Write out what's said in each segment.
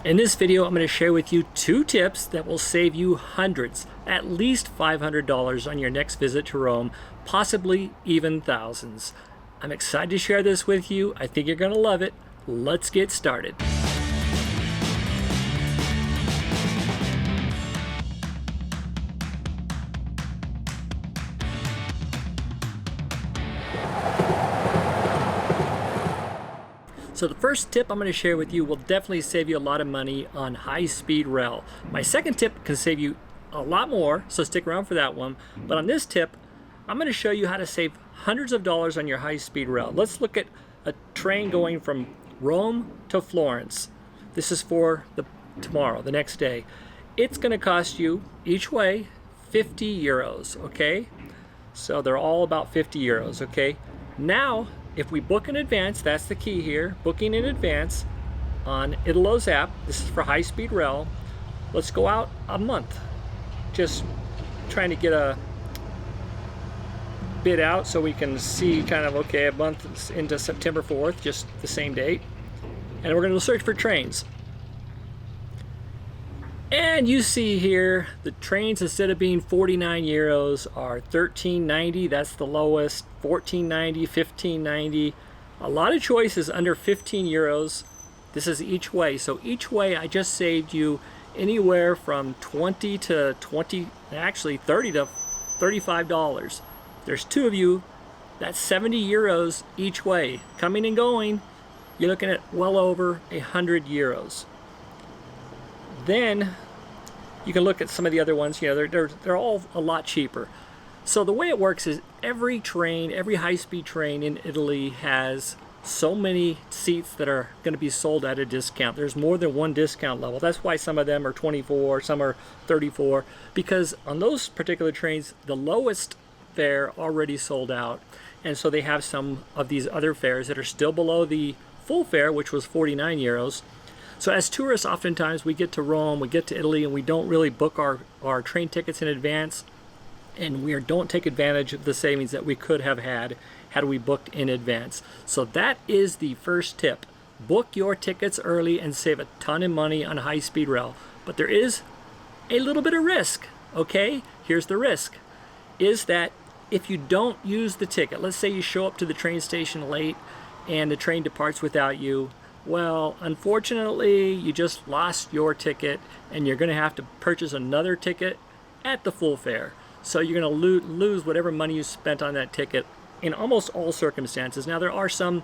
In this video, I'm going to share with you 2 tips that will save you hundreds, at least $500 on your next visit to Rome, possibly even thousands. I'm excited to share this with you. I think you're going to love it. Let's get started. So the first tip I'm going to share with you will definitely save you a lot of money on high-speed rail. My second tip can save you a lot more, so stick around for that one. But on this tip, I'm going to show you how to save hundreds of dollars on your high-speed rail. Let's look at a train going from Rome to Florence. This is for tomorrow, the next day. It's going to cost you each way 50 euros, okay? So they're all about 50 euros, okay? Now, if we book in advance, that's the key here, booking in advance on Italo's app, this is for high-speed rail. Let's go out a month. Just trying to get a bid out so we can see kind of, okay, a month into September 4th, just the same date. And we're gonna search for trains. And you see here, the trains, instead of being 49 euros, are 13.90. That's the lowest. 14.90, 15.90. A lot of choices under 15 euros. This is each way. So each way, I just saved you anywhere from 20 to 20, actually 30 to $35. There's 2 of you. That's 70 euros each way. Coming and going, you're looking at well over 100 euros. Then you can look at some of the other ones. You know, they're all a lot cheaper. So the way it works is every train, every high-speed train in Italy has so many seats that are going to be sold at a discount. There's more than one discount level. That's why some of them are 24, some are 34, because on those particular trains, the lowest fare already sold out. And so they have some of these other fares that are still below the full fare, which was 49 euros. So as tourists, oftentimes we get to Rome, we get to Italy, and we don't really book our train tickets in advance, and we don't take advantage of the savings that we could have had we booked in advance. So that is the first tip. Book your tickets early and save a ton of money on high-speed rail. But there is a little bit of risk, okay? Here's the risk, is that if you don't use the ticket, let's say you show up to the train station late and the train departs without you, well, unfortunately, you just lost your ticket and you're going to have to purchase another ticket at the full fare. So you're going to lose whatever money you spent on that ticket in almost all circumstances. Now, there are some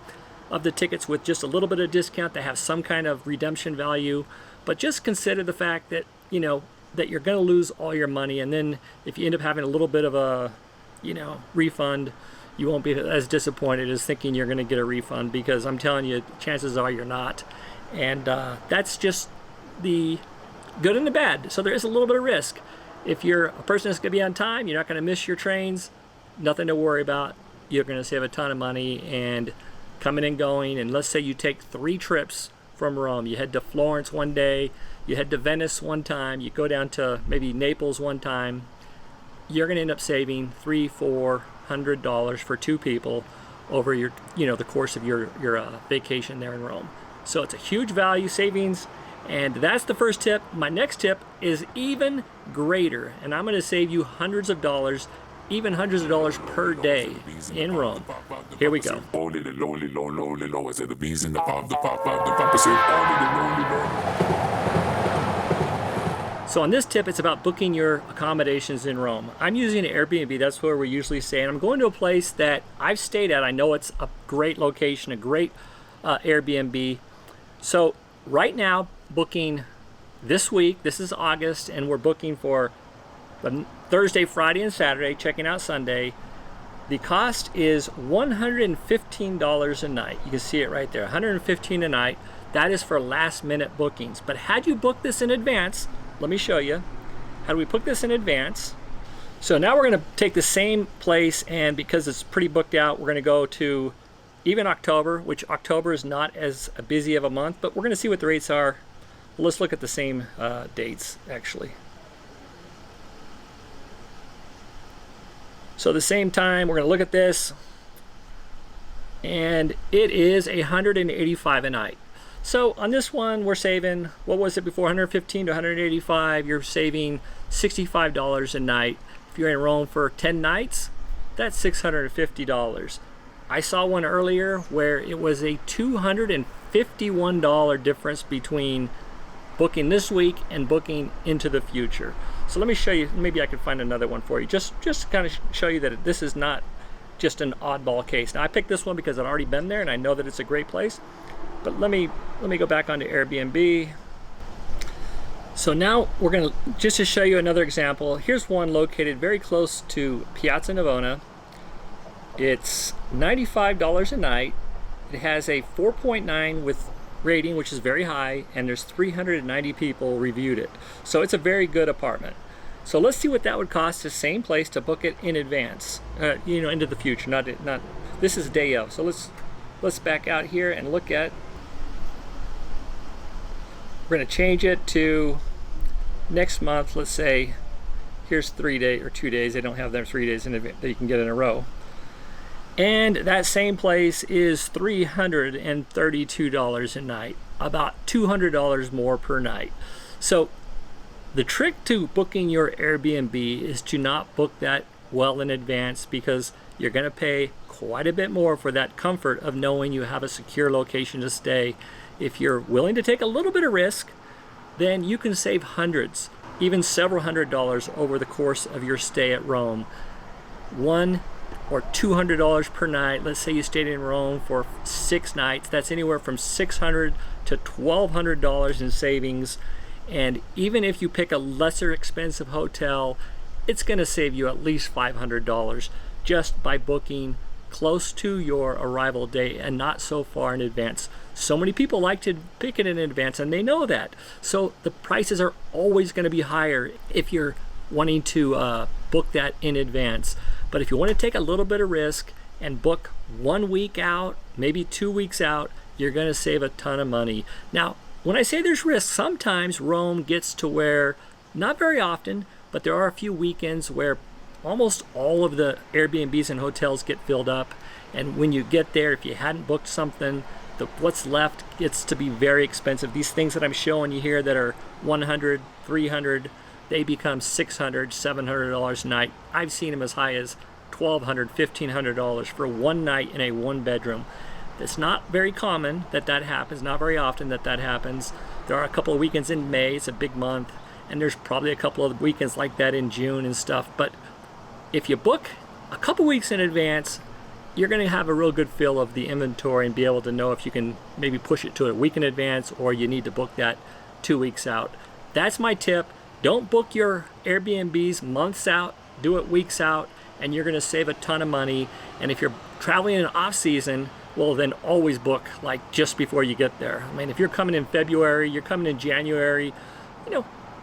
of the tickets with just a little bit of discount that have some kind of redemption value, but just consider the fact that, you know, that you're going to lose all your money, and then if you end up having a little bit of a, you know, refund, you won't be as disappointed as thinking you're going to get a refund, because I'm telling you, chances are you're not. And that's just the good and the bad. So there is a little bit of risk. If you're a person that's going to be on time, you're not going to miss your trains, nothing to worry about. You're going to save a ton of money and coming and going. And let's say you take 3 trips from Rome. You head to Florence one day, you head to Venice one time, you go down to maybe Naples one time. You're going to end up saving $300-400 for 2 people over your, you know, the course of your vacation there in Rome. So it's a huge value savings, and that's the first tip. My next tip is even greater, and I'm going to save you hundreds of dollars, even hundreds of dollars per day in Rome. Here we go. So on this tip, it's about booking your accommodations in Rome. I'm using an Airbnb. That's where we usually stay. And I'm going to a place that I've stayed at. I know it's a great location, a great Airbnb. So right now, booking this week, this is August, and we're booking for the Thursday, Friday, and Saturday, checking out Sunday. The cost is $115 a night. You can see it right there, $115 a night. That is for last minute bookings. But had you booked this in advance, let me show you. How do we book this in advance? So now we're going to take the same place, and because it's pretty booked out, we're going to go to even October, which October is not as busy of a month, but we're going to see what the rates are. Well, let's look at the same dates, actually. So the same time, we're going to look at this, and it is $185 a night. So on this one, we're saving, what was it before, 115 to 185. You're saving $65 a night. If you're in Rome for 10 nights, that's $650. I saw one earlier where it was a $251 difference between booking this week and booking into the future. So let me show you, maybe I can find another one for you, just to kind of show you that this is not just an oddball case. Now I picked this one because I've already been there and I know that it's a great place. But let me go back onto Airbnb. So now we're going to, just to show you another example, here's one located very close to Piazza Navona. It's $95 a night. It has a 4.9 with rating, which is very high, and there's 390 people reviewed it. So it's a very good apartment. So let's see what that would cost, the same place, to book it in advance, into the future. Not this is day of. So let's back out here and look at. We're going to change it to next month. Let's say here's 3 days or 2 days. They don't have them 3 days in advance that you can get in a row. And that same place is $332 a night, about $200 more per night. So the trick to booking your Airbnb is to not book that well in advance, because you're going to pay quite a bit more for that comfort of knowing you have a secure location to stay. If you're willing to take a little bit of risk, then you can save hundreds, even several $100s over the course of your stay at Rome. $100 or $200 per night. Let's say you stayed in Rome for 6 nights. That's anywhere from $600 to $1,200 in savings. And even if you pick a lesser expensive hotel, it's going to save you at least $500 just by booking close to your arrival date and not so far in advance. So many people like to pick it in advance, and they know that. So the prices are always going to be higher if you're wanting to book that in advance. But if you want to take a little bit of risk and book 1 week out, maybe 2 weeks out, you're going to save a ton of money. Now, when I say there's risk, sometimes Rome gets to where, not very often, but there are a few weekends where almost all of the Airbnbs and hotels get filled up. And when you get there, if you hadn't booked something, what's left gets to be very expensive. These things that I'm showing you here that are $100, $300, they become $600, $700 a night. I've seen them as high as $1,200, $1,500 for 1 night in a 1-bedroom. It's not very common that happens, not very often that happens. There are a couple of weekends in May, it's a big month, and there's probably a couple of weekends like that in June and stuff. But if you book a couple weeks in advance, you're going to have a real good feel of the inventory and be able to know if you can maybe push it to a week in advance, or you need to book that 2 weeks out. That's my tip. Don't book your Airbnbs months out, do it weeks out, and you're going to save a ton of money. And if you're traveling in off season, well, then always book like just before you get there. I mean, if you're coming in February, you're coming in January,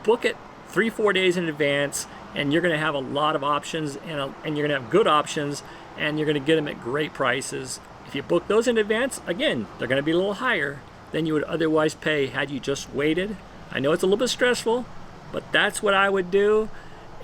book it 3-4 days in advance, and you're going to have a lot of options, and you're going to have good options, and you're going to get them at great prices. If you book those in advance, again, they're going to be a little higher than you would otherwise pay had you just waited. I know it's a little bit stressful, but that's what I would do.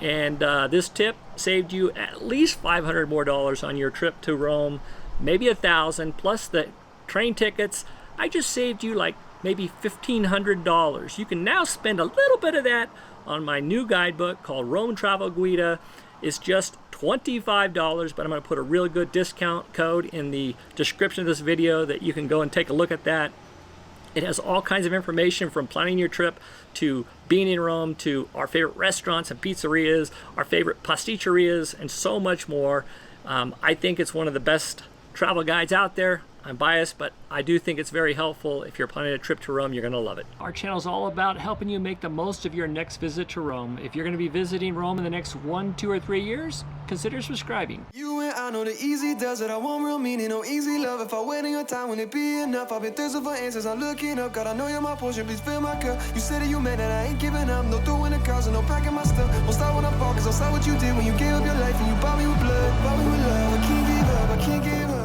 And this tip saved you at least $500 more on your trip to Rome, maybe $1,000 plus the train tickets. I just saved you like maybe $1,500. You can now spend a little bit of that on my new guidebook called Rome Travel Guida. It's just $25, but I'm going to put a really good discount code in the description of this video that you can go and take a look at that. It has all kinds of information from planning your trip to being in Rome to our favorite restaurants and pizzerias, our favorite pasticcerias, and so much more. I think it's one of the best travel guides out there. I'm biased, but I do think it's very helpful. If you're planning a trip to Rome, you're going to love it. Our channel is all about helping you make the most of your next visit to Rome. If you're going to be visiting Rome in the next 1, 2, or 3 years, consider subscribing. You and I know the easy does it. I want real meaning, no easy love. If I wait in your time, will it be enough? I've been thirsting for answers, I'm looking up. God, I know you're my portion, please fill my cup. You said that you meant that I ain't giving up. No throwing the cards and no packing my stuff. Won't stop when I fall, cause I saw what you did when you gave up your life and you bought me with blood, bought me with love. I can't give up, I can't give up.